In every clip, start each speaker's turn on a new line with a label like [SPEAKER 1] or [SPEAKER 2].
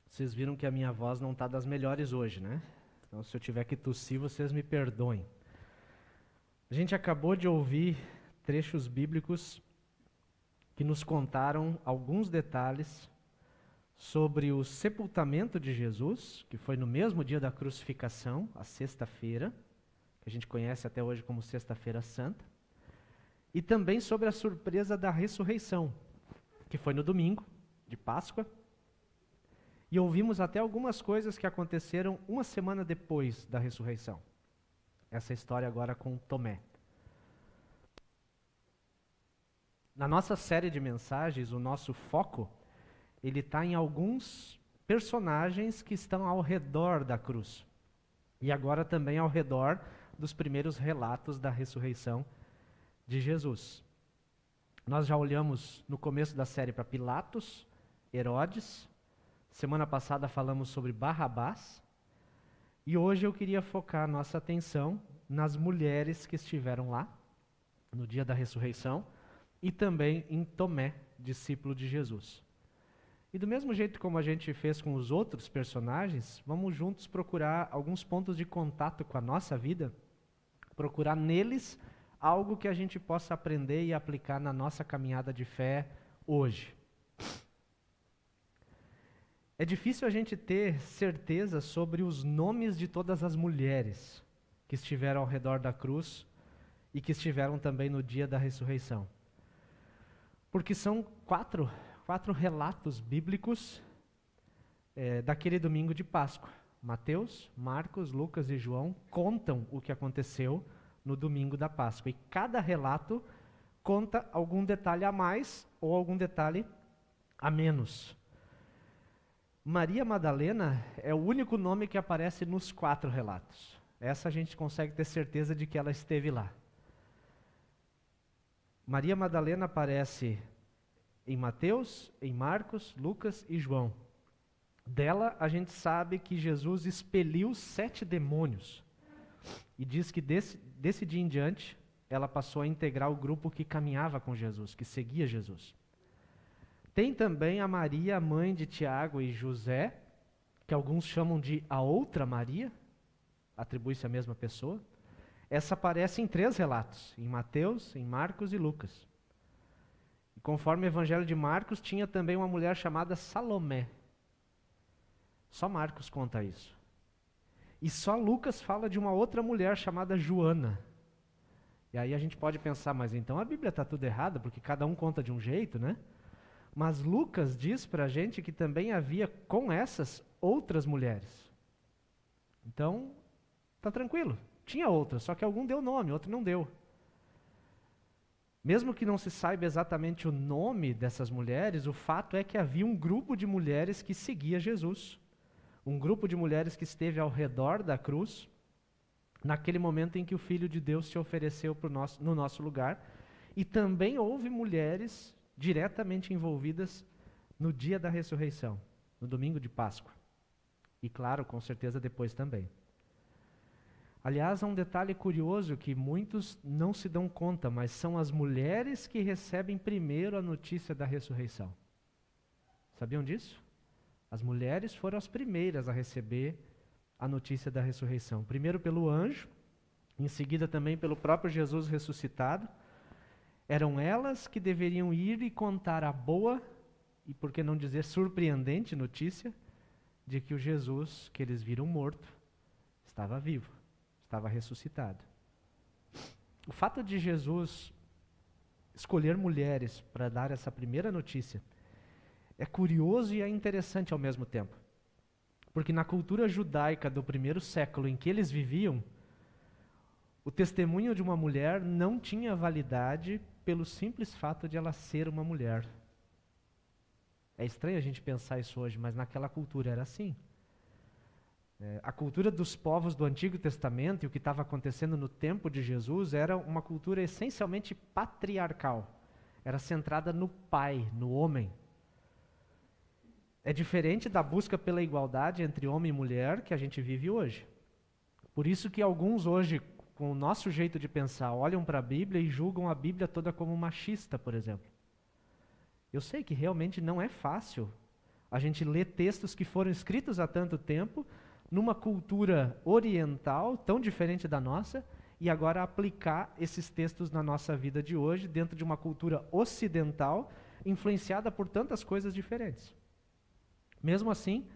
[SPEAKER 1] Vocês viram que a minha voz não está das melhores hoje, né? Então, se eu tiver que tossir, vocês me perdoem. A gente acabou de ouvir trechos bíblicos que nos contaram alguns detalhes sobre o sepultamento de Jesus, que foi no mesmo dia da crucificação, a sexta-feira, que a gente conhece até hoje como Sexta-feira Santa, e também sobre a surpresa da ressurreição, que foi no domingo de Páscoa. E ouvimos até algumas coisas que aconteceram uma semana depois da ressurreição. Essa história agora com Tomé. Na nossa série de mensagens, o nosso foco, ele está em alguns personagens que estão ao redor da cruz. E agora também ao redor dos primeiros relatos da ressurreição de Jesus. Nós já olhamos no começo da série para Pilatos, Herodes. Semana passada falamos sobre Barrabás. E hoje eu queria focar nossa atenção nas mulheres que estiveram lá, no dia da ressurreição, e também em Tomé, discípulo de Jesus. E do mesmo jeito como a gente fez com os outros personagens, vamos juntos procurar alguns pontos de contato com a nossa vida, procurar neles algo que a gente possa aprender e aplicar na nossa caminhada de fé hoje. É difícil a gente ter certeza sobre os nomes de todas as mulheres que estiveram ao redor da cruz e que estiveram também no dia da ressurreição. Porque são quatro relatos bíblicos daquele domingo de Páscoa. Mateus, Marcos, Lucas e João contam o que aconteceu no domingo da Páscoa. E cada relato conta algum detalhe a mais ou algum detalhe a menos. Maria Madalena é o único nome que aparece nos 4 relatos. Essa a gente consegue ter certeza de que ela esteve lá. Maria Madalena aparece em Mateus, em Marcos, Lucas e João. Dela a gente sabe que Jesus expeliu 7 demônios. E diz que desse dia em diante, ela passou a integrar o grupo que caminhava com Jesus, que seguia Jesus. Tem também a Maria, mãe de Tiago e José, que alguns chamam de a outra Maria, atribui-se à mesma pessoa. Essa aparece em 3 relatos, em Mateus, em Marcos e Lucas. E conforme o Evangelho de Marcos, tinha também uma mulher chamada Salomé. Só Marcos conta isso. E só Lucas fala de uma outra mulher chamada Joana. E aí a gente pode pensar, mas então a Bíblia está tudo errada, porque cada um conta de um jeito, né? Mas Lucas diz para a gente que também havia com essas outras mulheres. Então, está tranquilo. Tinha outras, só que algum deu nome, outro não deu. Mesmo que não se saiba exatamente o nome dessas mulheres, o fato é que havia um grupo de mulheres que seguia Jesus. Um grupo de mulheres que esteve ao redor da cruz, naquele momento em que o Filho de Deus se ofereceu no nosso lugar. E também houve mulheres diretamente envolvidas no dia da ressurreição, no domingo de Páscoa. E claro, com certeza depois também. Aliás, há um detalhe curioso que muitos não se dão conta, mas são as mulheres que recebem primeiro a notícia da ressurreição. Sabiam disso? As mulheres foram as primeiras a receber a notícia da ressurreição. Primeiro pelo anjo, em seguida também pelo próprio Jesus ressuscitado. Eram elas que deveriam ir e contar a boa, e por que não dizer surpreendente notícia, de que o Jesus que eles viram morto estava vivo, estava ressuscitado. O fato de Jesus escolher mulheres para dar essa primeira notícia é curioso e é interessante ao mesmo tempo. Porque na cultura judaica do primeiro século em que eles viviam, o testemunho de uma mulher não tinha validade pelo simples fato de ela ser uma mulher. É estranho a gente pensar isso hoje, mas naquela cultura era assim. A cultura dos povos do Antigo Testamento e o que estava acontecendo no tempo de Jesus era uma cultura essencialmente patriarcal. Era centrada no pai, no homem. É diferente da busca pela igualdade entre homem e mulher que a gente vive hoje. Por isso que alguns hoje, com o nosso jeito de pensar, olham para a Bíblia e julgam a Bíblia toda como machista, por exemplo. Eu sei que realmente não é fácil a gente ler textos que foram escritos há tanto tempo, numa cultura oriental tão diferente da nossa, e agora aplicar esses textos na nossa vida de hoje, dentro de uma cultura ocidental, influenciada por tantas coisas diferentes. Mesmo assim,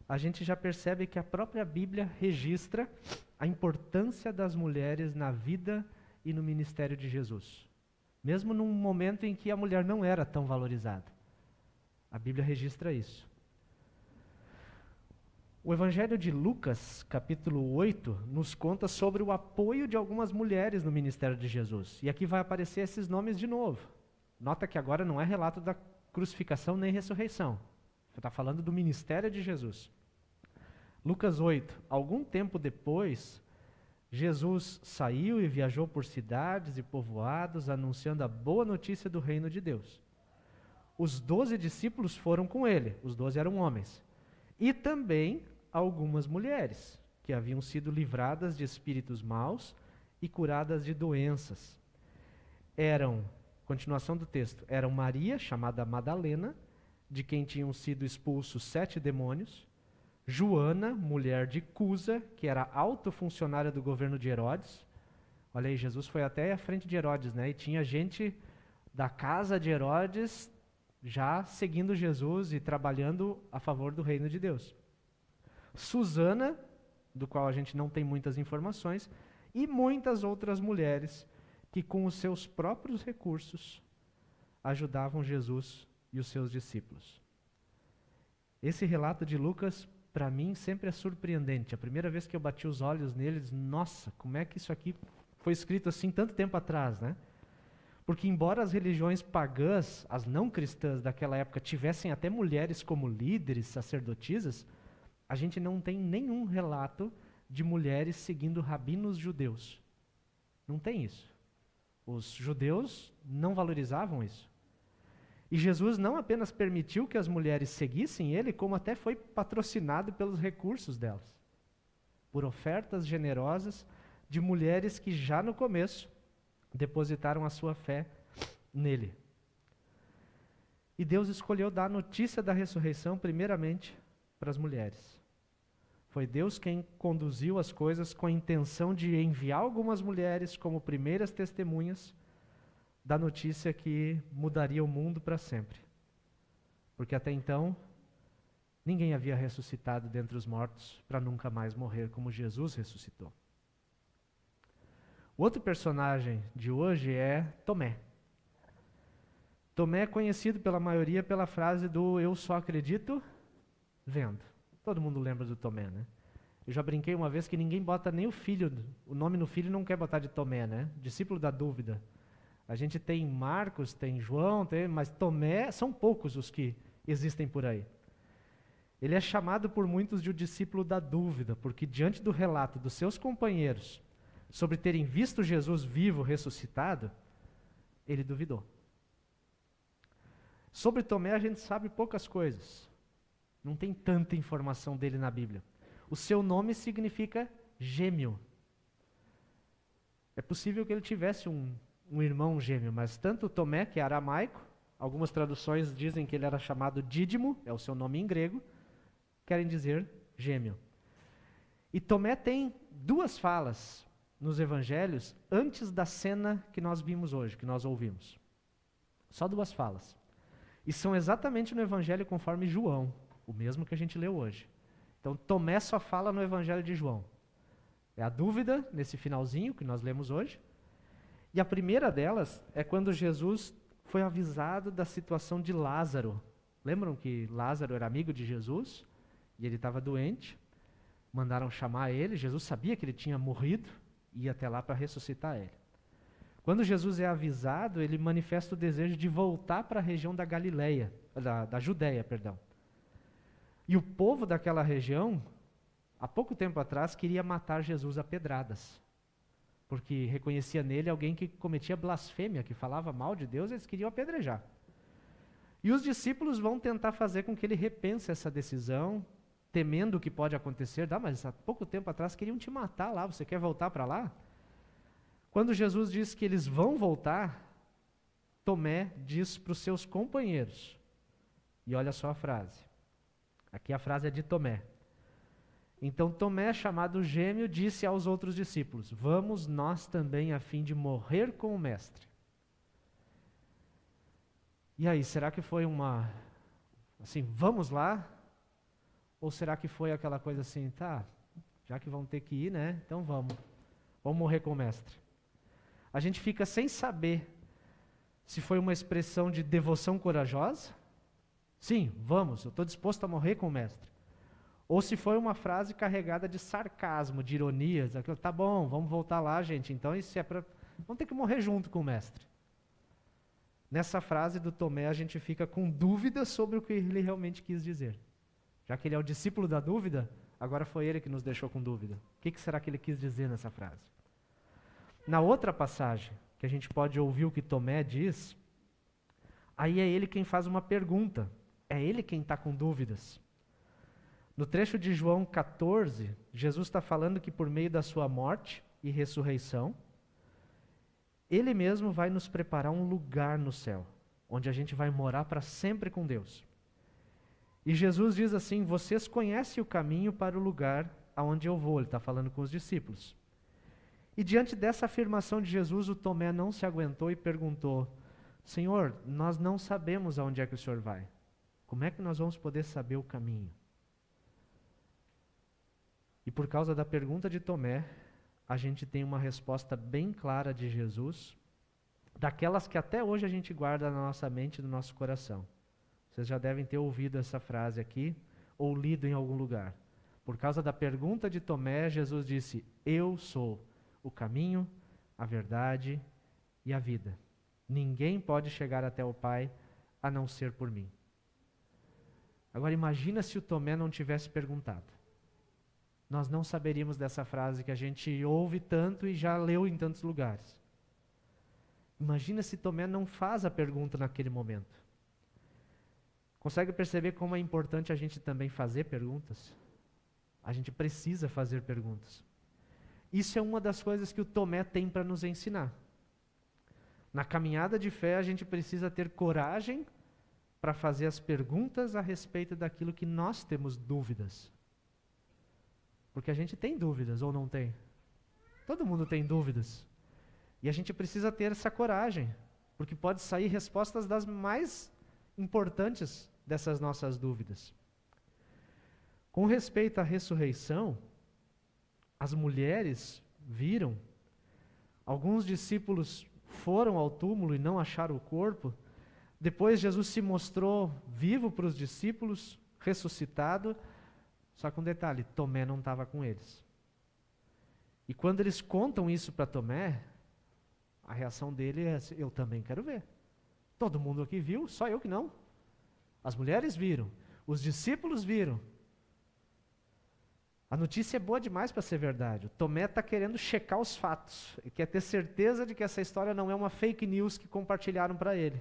[SPEAKER 1] a gente já percebe que a própria Bíblia registra a importância das mulheres na vida e no ministério de Jesus. Mesmo num momento em que a mulher não era tão valorizada. A Bíblia registra isso. O Evangelho de Lucas, capítulo 8, nos conta sobre o apoio de algumas mulheres no ministério de Jesus. E aqui vai aparecer esses nomes de novo. Nota que agora não é relato da crucificação nem ressurreição. Está falando do ministério de Jesus. Lucas 8. Algum tempo depois, Jesus saiu e viajou por cidades e povoados, anunciando a boa notícia do reino de Deus. Os 12 discípulos foram com ele, os 12 eram homens. E também algumas mulheres, que haviam sido livradas de espíritos maus e curadas de doenças. Continuação do texto, eram Maria, chamada Madalena, de quem tinham sido expulsos 7 demônios, Joana, mulher de Cusa, que era alto funcionária do governo de Herodes. Olha aí, Jesus foi até à frente de Herodes, né? E tinha gente da casa de Herodes já seguindo Jesus e trabalhando a favor do reino de Deus. Susana, do qual a gente não tem muitas informações, e muitas outras mulheres que com os seus próprios recursos ajudavam Jesus e os seus discípulos. Esse relato de Lucas, para mim, sempre é surpreendente. A primeira vez que eu bati os olhos neles, nossa, como é que isso aqui foi escrito assim tanto tempo atrás, né? Porque embora as religiões pagãs, as não cristãs daquela época, tivessem até mulheres como líderes, sacerdotisas, a gente não tem nenhum relato de mulheres seguindo rabinos judeus. Não tem isso. Os judeus não valorizavam isso. E Jesus não apenas permitiu que as mulheres seguissem ele, como até foi patrocinado pelos recursos delas. Por ofertas generosas de mulheres que já no começo depositaram a sua fé nele. E Deus escolheu dar a notícia da ressurreição primeiramente para as mulheres. Foi Deus quem conduziu as coisas com a intenção de enviar algumas mulheres como primeiras testemunhas da notícia que mudaria o mundo para sempre. Porque até então, ninguém havia ressuscitado dentre os mortos para nunca mais morrer como Jesus ressuscitou. O outro personagem de hoje é Tomé. Tomé é conhecido pela maioria pela frase do "eu só acredito vendo". Todo mundo lembra do Tomé, né? Eu já brinquei uma vez que ninguém bota nem o nome no filho não quer botar de Tomé, né? Discípulo da dúvida. A gente tem Marcos, tem João, mas Tomé, são poucos os que existem por aí. Ele é chamado por muitos de o discípulo da dúvida, porque diante do relato dos seus companheiros sobre terem visto Jesus vivo, ressuscitado, ele duvidou. Sobre Tomé a gente sabe poucas coisas. Não tem tanta informação dele na Bíblia. O seu nome significa gêmeo. É possível que ele tivesse um irmão gêmeo, mas tanto Tomé, que é aramaico, algumas traduções dizem que ele era chamado Dídimo, é o seu nome em grego, querem dizer gêmeo. E Tomé tem 2 falas nos evangelhos antes da cena que nós vimos hoje, que nós ouvimos. Só 2 falas. E são exatamente no evangelho conforme João, o mesmo que a gente leu hoje. Então Tomé só fala no evangelho de João. É a dúvida nesse finalzinho que nós lemos hoje. E a primeira delas é quando Jesus foi avisado da situação de Lázaro. Lembram que Lázaro era amigo de Jesus e ele estava doente? Mandaram chamar ele, Jesus sabia que ele tinha morrido e ia até lá para ressuscitar ele. Quando Jesus é avisado, ele manifesta o desejo de voltar para a região da Galileia, da Judéia, perdão. E o povo daquela região, há pouco tempo atrás, queria matar Jesus a pedradas. Porque reconhecia nele alguém que cometia blasfêmia, que falava mal de Deus, eles queriam apedrejar. E os discípulos vão tentar fazer com que ele repense essa decisão, temendo o que pode acontecer. Mas há pouco tempo atrás queriam te matar lá, você quer voltar para lá? Quando Jesus diz que eles vão voltar, Tomé diz para os seus companheiros, e olha só a frase, aqui a frase é de Tomé. Então Tomé, chamado Gêmeo, disse aos outros discípulos: vamos nós também a fim de morrer com o Mestre. E aí, será que foi assim, vamos lá? Ou será que foi aquela coisa assim, tá, já que vão ter que ir, né, então vamos morrer com o Mestre. A gente fica sem saber se foi uma expressão de devoção corajosa, sim, vamos, eu estou disposto a morrer com o Mestre. Ou se foi uma frase carregada de sarcasmo, de ironias, aquilo, tá bom, vamos voltar lá, gente, então isso é para... vamos ter que morrer junto com o Mestre. Nessa frase do Tomé, a gente fica com dúvidas sobre o que ele realmente quis dizer. Já que ele é o discípulo da dúvida, agora foi ele que nos deixou com dúvida. O que será que ele quis dizer nessa frase? Na outra passagem, que a gente pode ouvir o que Tomé diz, aí é ele quem faz uma pergunta, é ele quem está com dúvidas. No trecho de João 14, Jesus está falando que por meio da sua morte e ressurreição, Ele mesmo vai nos preparar um lugar no céu, onde a gente vai morar para sempre com Deus. E Jesus diz assim: vocês conhecem o caminho para o lugar aonde eu vou. Ele está falando com os discípulos. E diante dessa afirmação de Jesus, o Tomé não se aguentou e perguntou: Senhor, nós não sabemos aonde é que o Senhor vai. Como é que nós vamos poder saber o caminho? E por causa da pergunta de Tomé, a gente tem uma resposta bem clara de Jesus, daquelas que até hoje a gente guarda na nossa mente e no nosso coração. Vocês já devem ter ouvido essa frase aqui, ou lido em algum lugar. Por causa da pergunta de Tomé, Jesus disse: eu sou o caminho, a verdade e a vida. Ninguém pode chegar até o Pai a não ser por mim. Agora imagina se o Tomé não tivesse perguntado. Nós não saberíamos dessa frase que a gente ouve tanto e já leu em tantos lugares. Imagina se Tomé não faz a pergunta naquele momento. Consegue perceber como é importante a gente também fazer perguntas? A gente precisa fazer perguntas. Isso é uma das coisas que o Tomé tem para nos ensinar. Na caminhada de fé, a gente precisa ter coragem para fazer as perguntas a respeito daquilo que nós temos dúvidas. Porque a gente tem dúvidas, ou não tem? Todo mundo tem dúvidas. E a gente precisa ter essa coragem, porque pode sair respostas das mais importantes dessas nossas dúvidas. Com respeito à ressurreição, as mulheres viram, alguns discípulos foram ao túmulo e não acharam o corpo. Depois Jesus se mostrou vivo para os discípulos, ressuscitado. Só que um detalhe, Tomé não estava com eles. E quando eles contam isso para Tomé, a reação dele é assim: eu também quero ver. Todo mundo aqui viu, só eu que não. As mulheres viram, os discípulos viram. A notícia é boa demais para ser verdade. O Tomé está querendo checar os fatos. Ele quer ter certeza de que essa história não é uma fake news que compartilharam para ele.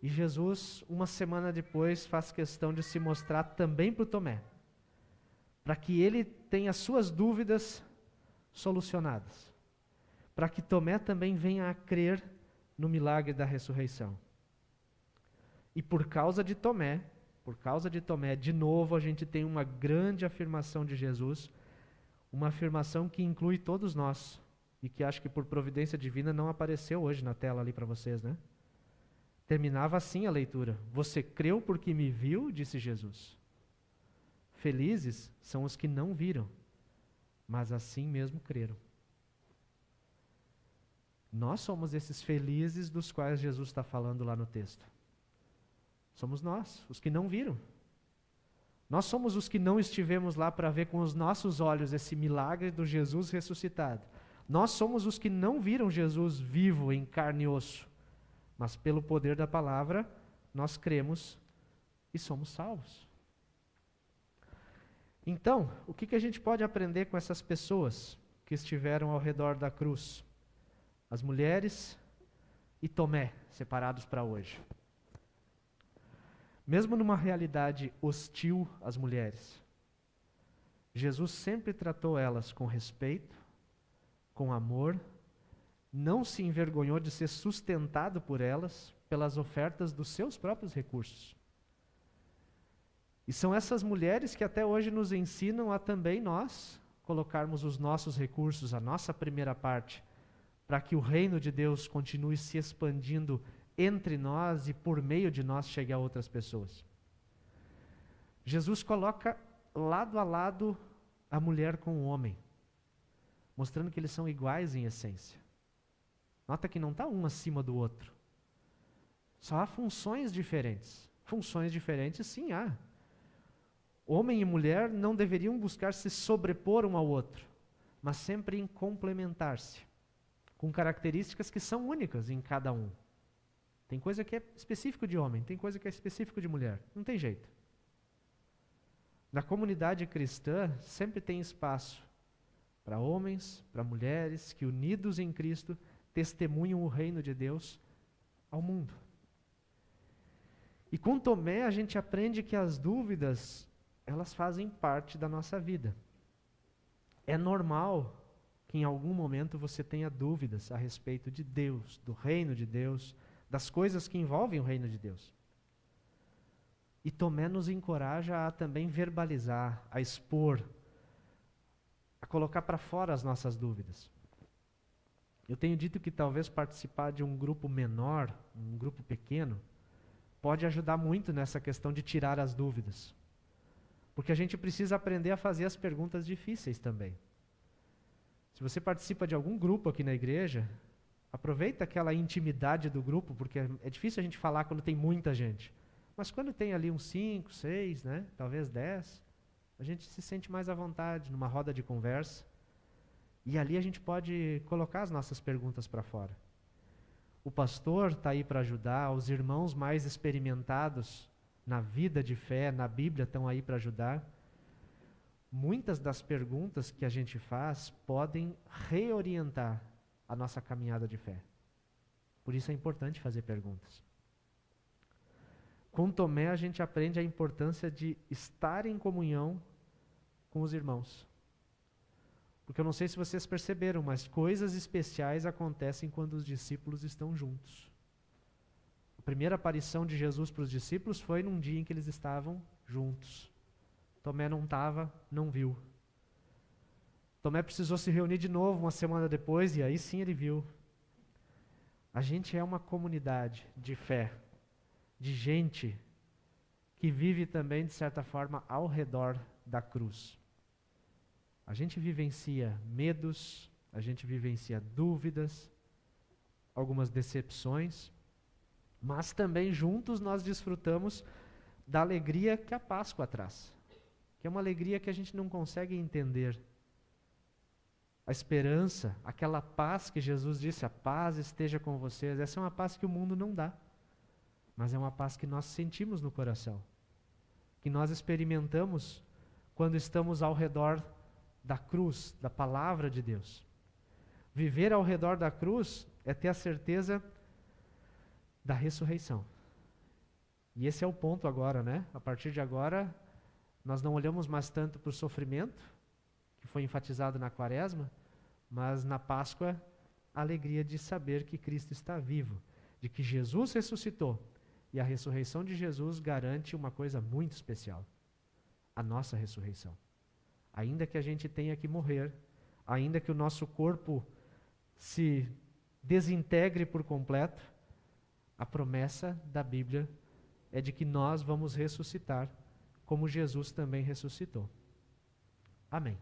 [SPEAKER 1] E Jesus, uma semana depois, faz questão de se mostrar também para o Tomé, para que ele tenha suas dúvidas solucionadas, para que Tomé também venha a crer no milagre da ressurreição. E por causa de Tomé, de novo a gente tem uma grande afirmação de Jesus, uma afirmação que inclui todos nós, e que acho que por providência divina não apareceu hoje na tela ali para vocês, né? Terminava assim a leitura: você creu porque me viu, disse Jesus. Felizes são os que não viram, mas assim mesmo creram. Nós somos esses felizes dos quais Jesus está falando lá no texto. Somos nós, os que não viram. Nós somos os que não estivemos lá para ver com os nossos olhos esse milagre do Jesus ressuscitado. Nós somos os que não viram Jesus vivo em carne e osso. Mas pelo poder da palavra, nós cremos e somos salvos. Então, o que a gente pode aprender com essas pessoas que estiveram ao redor da cruz? As mulheres e Tomé, separados para hoje. Mesmo numa realidade hostil às mulheres, Jesus sempre tratou elas com respeito, com amor, não se envergonhou de ser sustentado por elas, pelas ofertas dos seus próprios recursos. E são essas mulheres que até hoje nos ensinam a também nós colocarmos os nossos recursos, a nossa primeira parte, para que o reino de Deus continue se expandindo entre nós e por meio de nós chegue a outras pessoas. Jesus coloca lado a lado a mulher com o homem, mostrando que eles são iguais em essência. Nota que não está um acima do outro. Só há funções diferentes. Funções diferentes, sim, há. Homem e mulher não deveriam buscar se sobrepor um ao outro, mas sempre em complementar-se, com características que são únicas em cada um. Tem coisa que é específico de homem, tem coisa que é específico de mulher. Não tem jeito. Na comunidade cristã, sempre tem espaço para homens, para mulheres, que unidos em Cristo, testemunham o reino de Deus ao mundo. E com Tomé a gente aprende que as dúvidas, elas fazem parte da nossa vida. É normal que em algum momento você tenha dúvidas a respeito de Deus, do reino de Deus, das coisas que envolvem o reino de Deus. E Tomé nos encoraja a também verbalizar, a expor, a colocar para fora as nossas dúvidas. Eu tenho dito que talvez participar de um grupo menor, um grupo pequeno, pode ajudar muito nessa questão de tirar as dúvidas. Porque a gente precisa aprender a fazer as perguntas difíceis também. Se você participa de algum grupo aqui na igreja, aproveita aquela intimidade do grupo, porque é difícil a gente falar quando tem muita gente. Mas quando tem ali uns 5, 6, né, talvez 10, a gente se sente mais à vontade numa roda de conversa. E ali a gente pode colocar as nossas perguntas para fora. O pastor está aí para ajudar, os irmãos mais experimentados na vida de fé, na Bíblia, estão aí para ajudar. Muitas das perguntas que a gente faz podem reorientar a nossa caminhada de fé. Por isso é importante fazer perguntas. Com Tomé a gente aprende a importância de estar em comunhão com os irmãos. Porque eu não sei se vocês perceberam, mas coisas especiais acontecem quando os discípulos estão juntos. A primeira aparição de Jesus para os discípulos foi num dia em que eles estavam juntos. Tomé não estava, não viu. Tomé precisou se reunir de novo uma semana depois e aí sim ele viu. A gente é uma comunidade de fé, de gente que vive também, de certa forma, ao redor da cruz. A gente vivencia medos, a gente vivencia dúvidas, algumas decepções, mas também juntos nós desfrutamos da alegria que a Páscoa traz, que é uma alegria que a gente não consegue entender. A esperança, aquela paz que Jesus disse, a paz esteja com vocês, essa é uma paz que o mundo não dá, mas é uma paz que nós sentimos no coração, que nós experimentamos quando estamos ao redor da cruz, da palavra de Deus. Viver ao redor da cruz é ter a certeza da ressurreição. E esse é o ponto agora, né? A partir de agora, nós não olhamos mais tanto para o sofrimento, que foi enfatizado na Quaresma, mas na Páscoa, a alegria de saber que Cristo está vivo, de que Jesus ressuscitou. E a ressurreição de Jesus garante uma coisa muito especial: a nossa ressurreição. Ainda que a gente tenha que morrer, ainda que o nosso corpo se desintegre por completo, a promessa da Bíblia é de que nós vamos ressuscitar, como Jesus também ressuscitou. Amém.